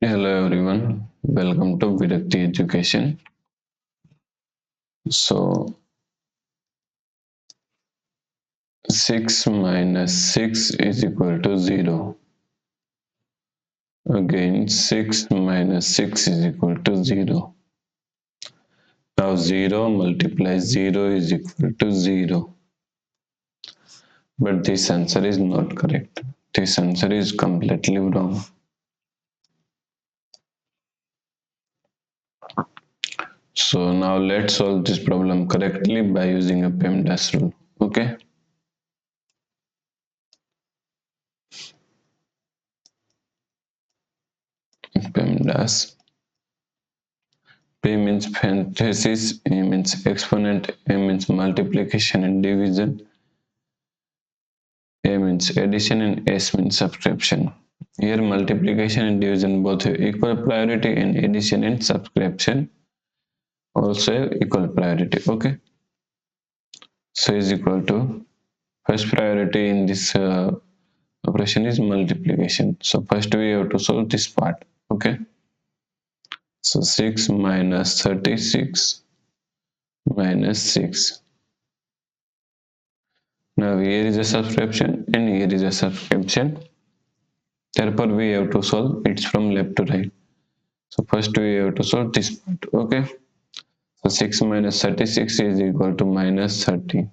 Hello everyone, welcome to Virakti Education. So 6 minus 6 is equal to 0. Again 6 minus 6 is equal to 0. Now 0 multiplies 0 is equal to 0. But this answer is not correct. This answer is completely wrong. So now let's solve this problem correctly by using a PEMDAS rule. Okay. PEMDAS. P means parenthesis, E means exponent, A means multiplication and division, A means addition, and S means subtraction. Here multiplication and division both have equal priority, and addition and subtraction also have equal priority. Okay. So is equal to first priority in this operation is multiplication. So first we have to solve this part. Okay. So 6 minus 36 minus 6. Now here is a subtraction and here is a subtraction. Therefore we have to solve it from left to right. So first we have to solve this part. Okay. So 6 minus 36 is equal to minus 30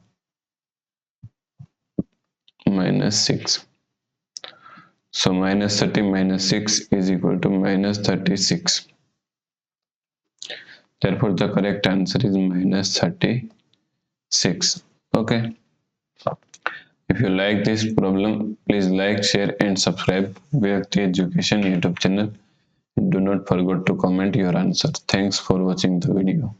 minus 6. So minus 30 minus 6 is equal to minus 36. Therefore the correct answer is minus 36. Okay. If you like this problem, please like, share and subscribe Virakti Education YouTube channel. Do not forget to comment your answer. Thanks for watching the video.